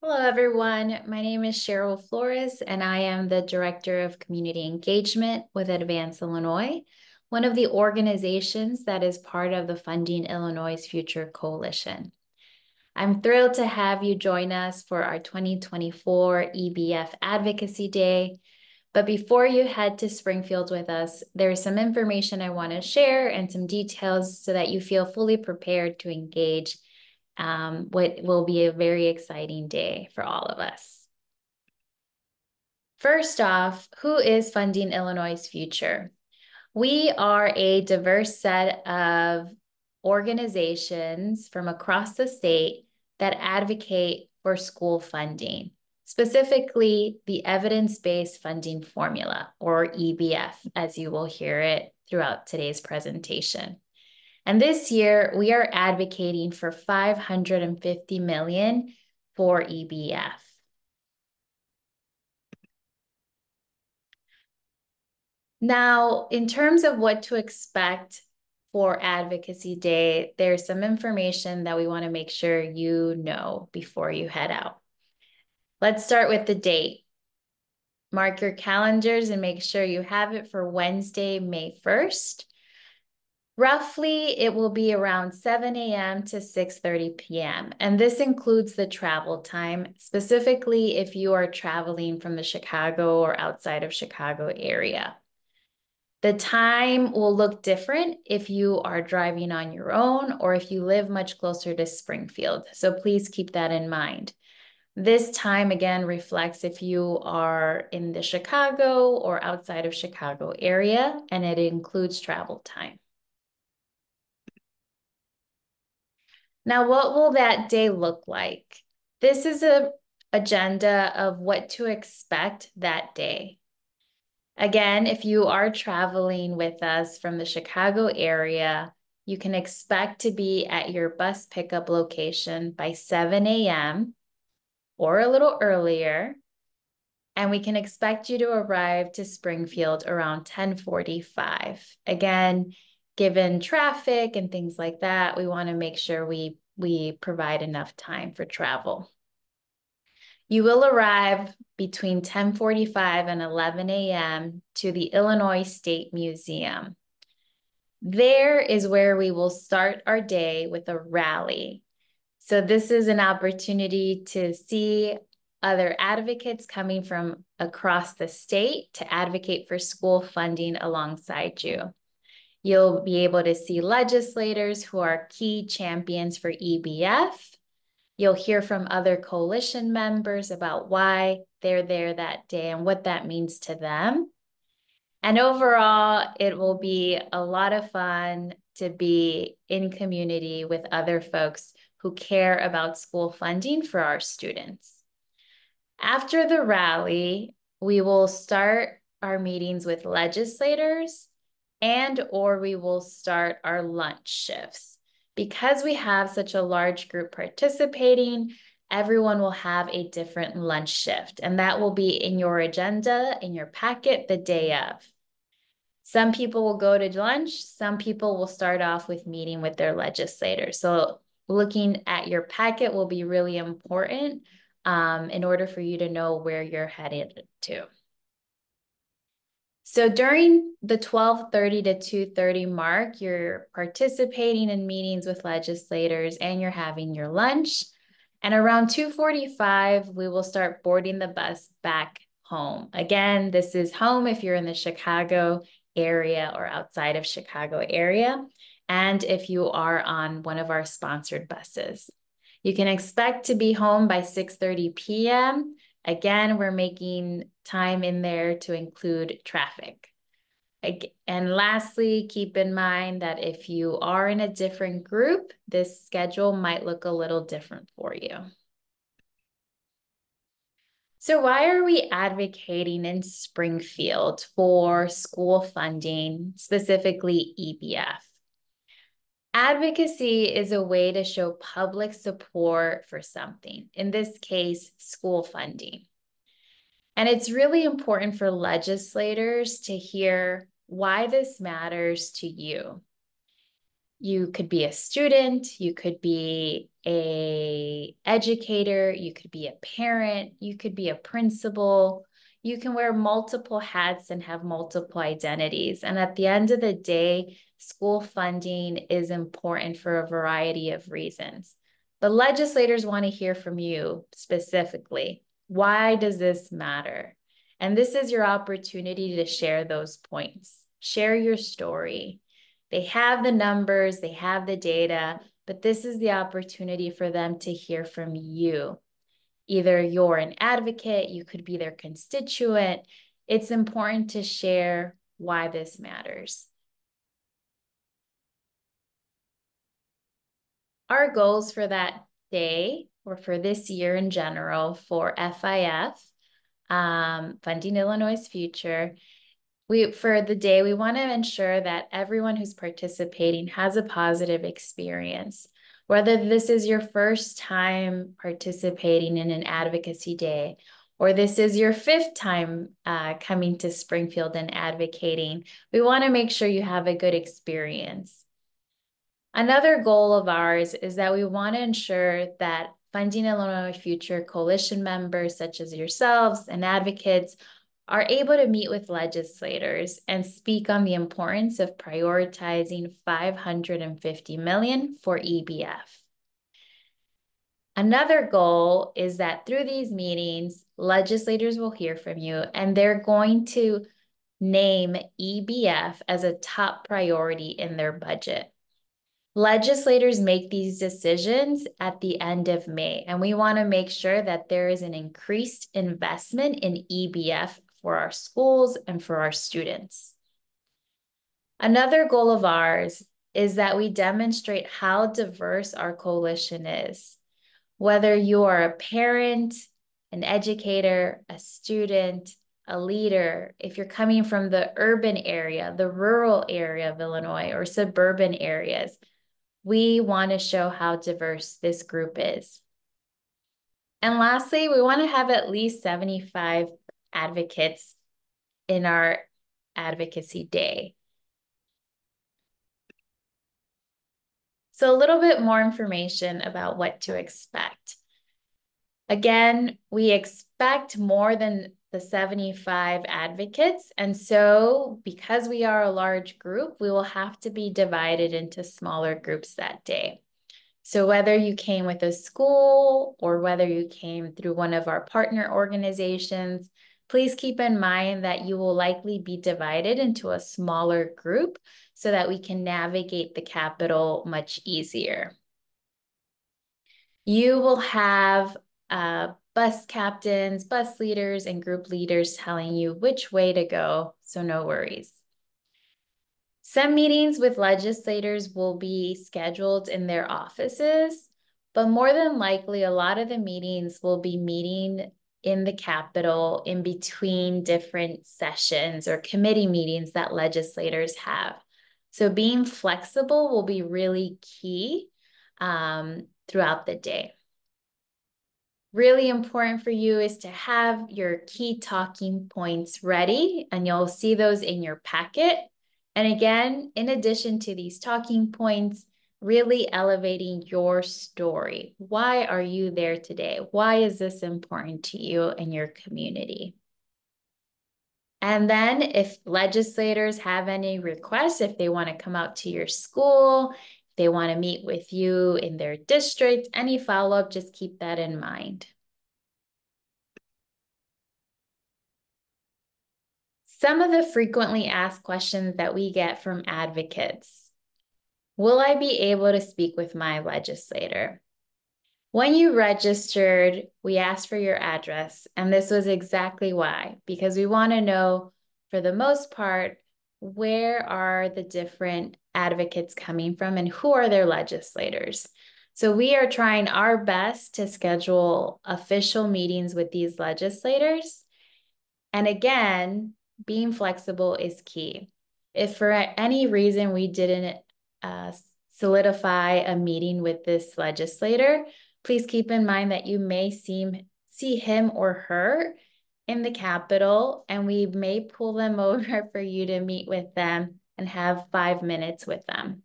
Hello, everyone. My name is Cheryl Flores, and I am the Director of Community Engagement with Advance Illinois, one of the organizations that is part of the Funding Illinois' Future Coalition. I'm thrilled to have you join us for our 2024 EBF Advocacy Day. But before you head to Springfield with us, there's some information I want to share and some details so that you feel fully prepared to engage what will be a very exciting day for all of us. First off, who is Funding Illinois' Future? We are a diverse set of organizations from across the state that advocate for school funding, specifically the evidence-based funding formula, or EBF, as you will hear it throughout today's presentation. And this year, we are advocating for $550 million for EBF. Now, in terms of what to expect for Advocacy Day, there's some information that we want to make sure you know before you head out. Let's start with the date. Mark your calendars and make sure you have it for Wednesday, May 1st. Roughly, it will be around 7 a.m. to 6:30 p.m. And this includes the travel time, specifically if you are traveling from the Chicago or outside of Chicago area. The time will look different if you are driving on your own or if you live much closer to Springfield. So please keep that in mind. This time again reflects if you are in the Chicago or outside of Chicago area, and it includes travel time. Now, what will that day look like? This is an agenda of what to expect that day. Again, if you are traveling with us from the Chicago area, you can expect to be at your bus pickup location by 7 a.m. or a little earlier. And we can expect you to arrive to Springfield around 10:45. Again, given traffic and things like that, we want to make sure we provide enough time for travel. You will arrive between 10:45 and 11 a.m. to the Illinois State Museum. There is where we will start our day with a rally. So this is an opportunity to see other advocates coming from across the state to advocate for school funding alongside you. You'll be able to see legislators who are key champions for EBF. You'll hear from other coalition members about why they're there that day and what that means to them. And overall, it will be a lot of fun to be in community with other folks who care about school funding for our students. After the rally, we will start our meetings with legislators or we will start our lunch shifts. Because we have such a large group participating, everyone will have a different lunch shift, and that will be in your agenda, in your packet the day of. Some people will go to lunch. Some people will start off with meeting with their legislators. So looking at your packet will be really important in order for you to know where you're headed to. So during the 12:30 to 2:30 mark, you're participating in meetings with legislators and you're having your lunch. And around 2:45, we will start boarding the bus back home. Again, this is home if you're in the Chicago area or outside of Chicago area, and if you are on one of our sponsored buses. You can expect to be home by 6:30 p.m. Again, we're making time in there to include traffic. And lastly, keep in mind that if you are in a different group, this schedule might look a little different for you. So why are we advocating in Springfield for school funding, specifically EBF? Advocacy is a way to show public support for something, in this case, school funding. And it's really important for legislators to hear why this matters to you. You could be a student, you could be a educator, you could be a parent, you could be a principal. You can wear multiple hats and have multiple identities. And at the end of the day, school funding is important for a variety of reasons. But legislators want to hear from you specifically. Why does this matter? And this is your opportunity to share those points. Share your story. They have the numbers, they have the data, but this is the opportunity for them to hear from you. Either you're an advocate, you could be their constituent. It's important to share why this matters. Our goals for that day, or for this year in general, for FIF, Funding Illinois' Future, for the day, we want to ensure that everyone who's participating has a positive experience. Whether this is your first time participating in an advocacy day, or this is your fifth time coming to Springfield and advocating, we want to make sure you have a good experience. Another goal of ours is that we want to ensure that Funding Illinois Future coalition members, such as yourselves and advocates, are able to meet with legislators and speak on the importance of prioritizing $550 million for EBF. Another goal is that through these meetings, legislators will hear from you and they're going to name EBF as a top priority in their budget. Legislators make these decisions at the end of May, and we want to make sure that there is an increased investment in EBF for our schools and for our students. Another goal of ours is that we demonstrate how diverse our coalition is. Whether you are a parent, an educator, a student, a leader, if you're coming from the urban area, the rural area of Illinois, or suburban areas, we want to show how diverse this group is. And lastly, we want to have at least 75 advocates in our advocacy day. So a little bit more information about what to expect. Again, we expect more than the 75 advocates. And so because we are a large group, we will have to be divided into smaller groups that day. So whether you came with a school or whether you came through one of our partner organizations, please keep in mind that you will likely be divided into a smaller group so that we can navigate the Capitol much easier. You will have bus captains, bus leaders, and group leaders telling you which way to go, so no worries. Some meetings with legislators will be scheduled in their offices, but more than likely, a lot of the meetings will be meeting in the Capitol in between different sessions or committee meetings that legislators have. So being flexible will be really key throughout the day. Really important for you is to have your key talking points ready, and you'll see those in your packet. And again, in addition to these talking points, really elevating your story. Why are you there today? Why is this important to you and your community? And then if legislators have any requests, if they want to come out to your school, if they want to meet with you in their district, any follow-up, just keep that in mind. Some of the frequently asked questions that we get from advocates. Will I be able to speak with my legislator? When you registered, we asked for your address, and this was exactly why, because we want to know, for the most part, where are the different advocates coming from and who are their legislators. So we are trying our best to schedule official meetings with these legislators. And again, being flexible is key. If for any reason we didn't solidify a meeting with this legislator, please keep in mind that you may see him or her in the Capitol, and we may pull them over for you to meet with them and have 5 minutes with them.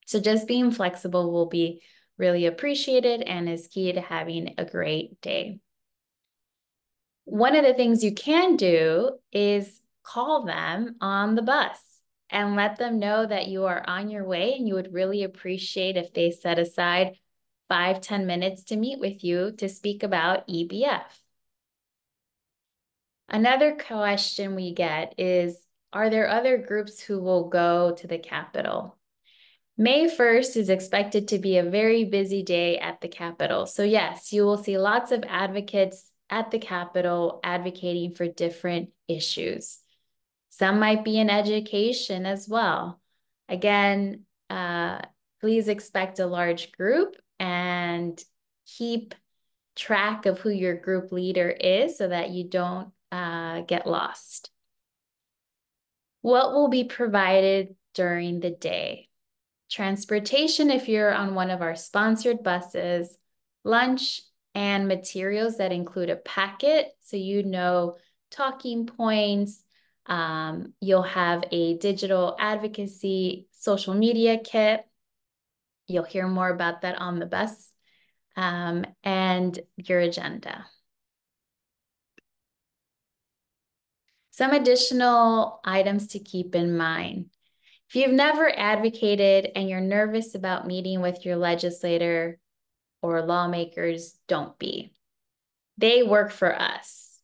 So just being flexible will be really appreciated and is key to having a great day. One of the things you can do is call them on the bus and let them know that you are on your way, and you would really appreciate if they set aside 5-10 minutes to meet with you to speak about EBF. Another question we get is, are there other groups who will go to the Capitol? May 1st is expected to be a very busy day at the Capitol. So yes, you will see lots of advocates at the Capitol advocating for different issues. Some might be in education as well. Again, please expect a large group and keep track of who your group leader is so that you don't get lost. What will be provided during the day? Transportation if you're on one of our sponsored buses, lunch, and materials that include a packet, so you know talking points. You'll have a digital advocacy social media kit. You'll hear more about that on the bus, and your agenda. Some additional items to keep in mind. If you've never advocated and you're nervous about meeting with your legislator or lawmakers, don't be. They work for us.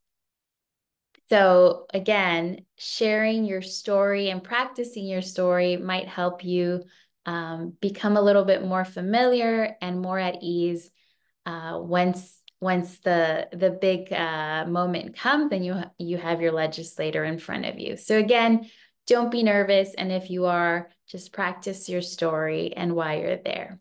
So again, sharing your story and practicing your story might help you become a little bit more familiar and more at ease once the big moment comes and you have your legislator in front of you. So again, don't be nervous, and if you are, just practice your story and why you're there.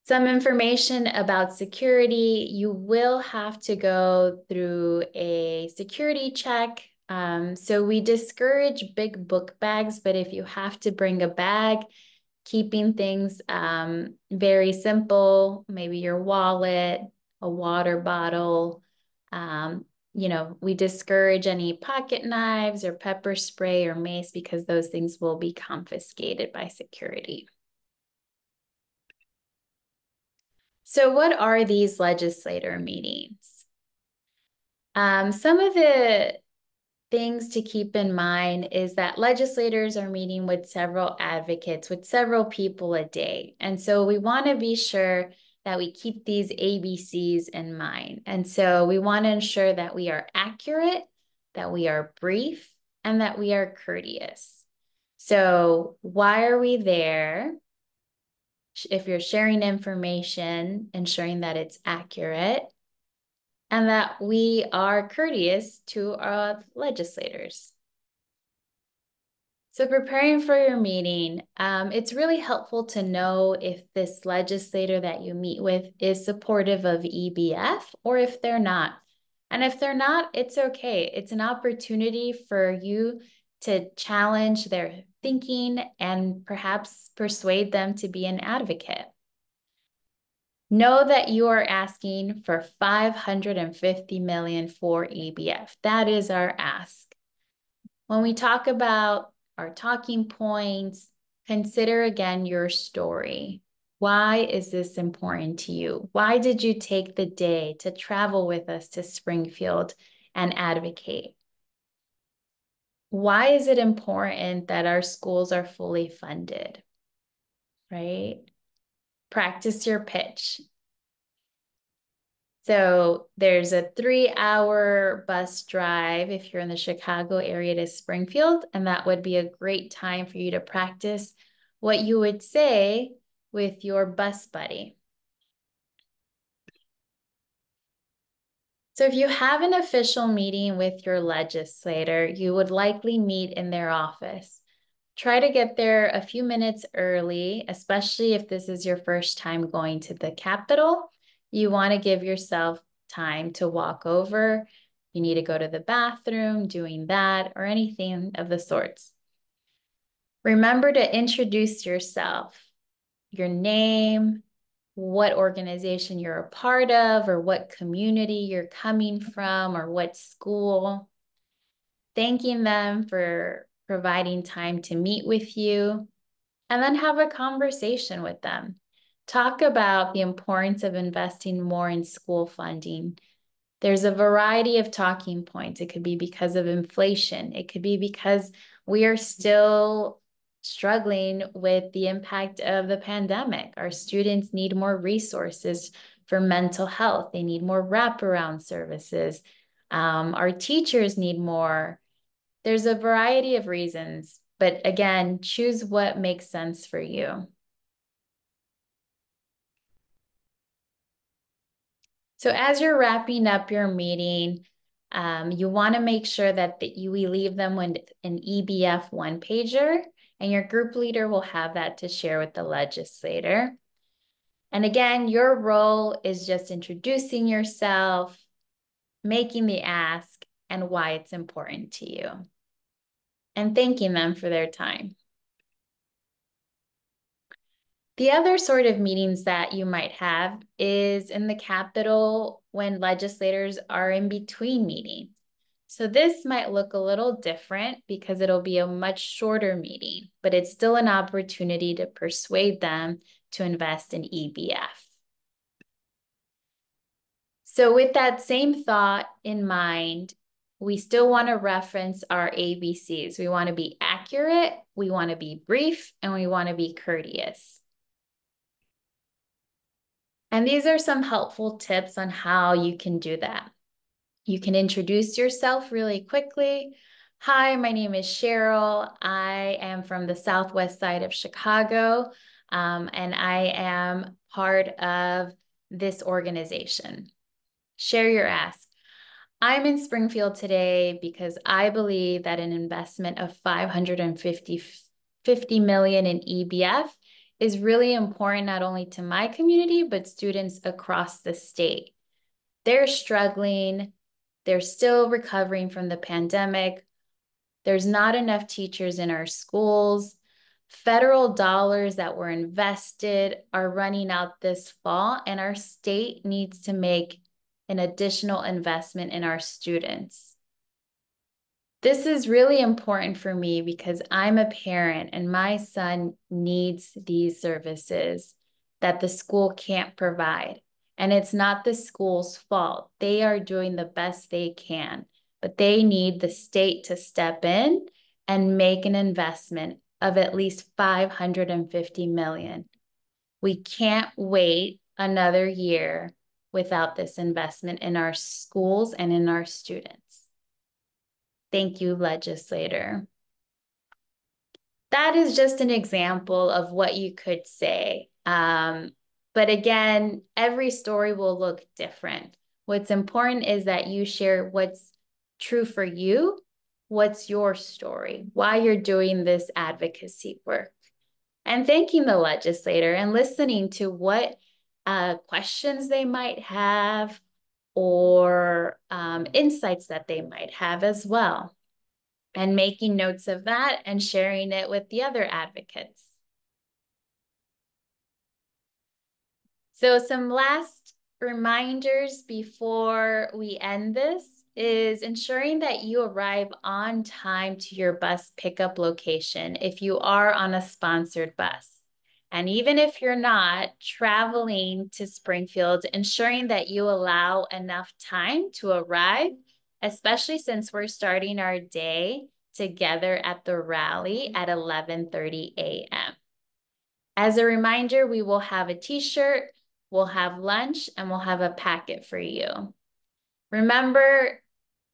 Some information about security. You will have to go through a security check. So we discourage big book bags, but if you have to bring a bag, keeping things very simple, maybe your wallet, a water bottle. We discourage any pocket knives or pepper spray or mace because those things will be confiscated by security. So what are these legislator meetings? Some of the things to keep in mind is that legislators are meeting with several advocates, with several people a day. And so we want to be sure that we keep these ABCs in mind. And so we want to ensure that we are accurate, that we are brief, and that we are courteous. So why are we there? If you're sharing information, ensuring that it's accurate and that we are courteous to our legislators. So preparing for your meeting, it's really helpful to know if this legislator that you meet with is supportive of EBF or if they're not. And if they're not, it's okay. It's an opportunity for you to challenge their thinking and perhaps persuade them to be an advocate. Know that you are asking for $550 million for EBF. That is our ask. When we talk about our talking points, consider again your story. Why is this important to you? Why did you take the day to travel with us to Springfield and advocate? Why is it important that our schools are fully funded, right? Practice your pitch. So there's a 3-hour bus drive if you're in the Chicago area to Springfield, and that would be a great time for you to practice what you would say with your bus buddy. So if you have an official meeting with your legislator, you would likely meet in their office. Try to get there a few minutes early, especially if this is your first time going to the Capitol. You want to give yourself time to walk over. You need to go to the bathroom, doing that, or anything of the sorts. Remember to introduce yourself, your name, what organization you're a part of, or what community you're coming from, or what school. Thanking them for providing time to meet with you, and then have a conversation with them. Talk about the importance of investing more in school funding. There's a variety of talking points. It could be because of inflation. It could be because we are still struggling with the impact of the pandemic. Our students need more resources for mental health. They need more wraparound services. Our teachers need more. There's a variety of reasons, but again, choose what makes sense for you. So as you're wrapping up your meeting, you want to make sure that you leave them with an EBF one-pager, and your group leader will have that to share with the legislator. And again, your role is just introducing yourself, making the ask, and why it's important to you, and thanking them for their time. The other sort of meetings that you might have is in the Capitol when legislators are in between meetings. So this might look a little different because it'll be a much shorter meeting, but it's still an opportunity to persuade them to invest in EBF. So with that same thought in mind, we still want to reference our ABCs. We want to be accurate, we want to be brief, and we want to be courteous. And these are some helpful tips on how you can do that. You can introduce yourself really quickly. Hi, my name is Cheryl. I am from the southwest side of Chicago, and I am part of this organization. Share your ask. I'm in Springfield today because I believe that an investment of $550 million in EBF is really important not only to my community, but students across the state. They're struggling. They're still recovering from the pandemic. There's not enough teachers in our schools. Federal dollars that were invested are running out this fall, and our state needs to make an additional investment in our students. This is really important for me because I'm a parent and my son needs these services that the school can't provide. And it's not the school's fault. They are doing the best they can, but they need the state to step in and make an investment of at least $550 million. We can't wait another year without this investment in our schools and in our students. Thank you, legislator. That is just an example of what you could say. But again, every story will look different. What's important is that you share what's true for you, what's your story, why you're doing this advocacy work, and thanking the legislator and listening to what questions they might have or insights that they might have as well, and making notes of that and sharing it with the other advocates. So some last reminders before we end this is ensuring that you arrive on time to your bus pickup location if you are on a sponsored bus. And even if you're not traveling to Springfield, ensuring that you allow enough time to arrive, especially since we're starting our day together at the rally at 11:30 a.m. As a reminder, we will have a t-shirt, we'll have lunch, and we'll have a packet for you. Remember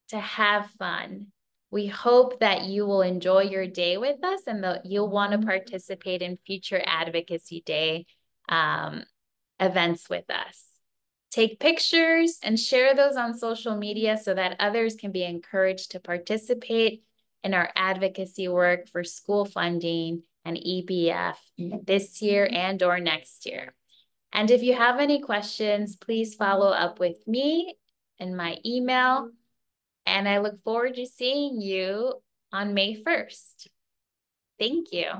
to have fun. We hope that you will enjoy your day with us and that you'll want to participate in future Advocacy Day events with us. Take pictures and share those on social media so that others can be encouraged to participate in our advocacy work for school funding and EBF this year and or next year. And if you have any questions, please follow up with me in my email. And I look forward to seeing you on May 1st. Thank you.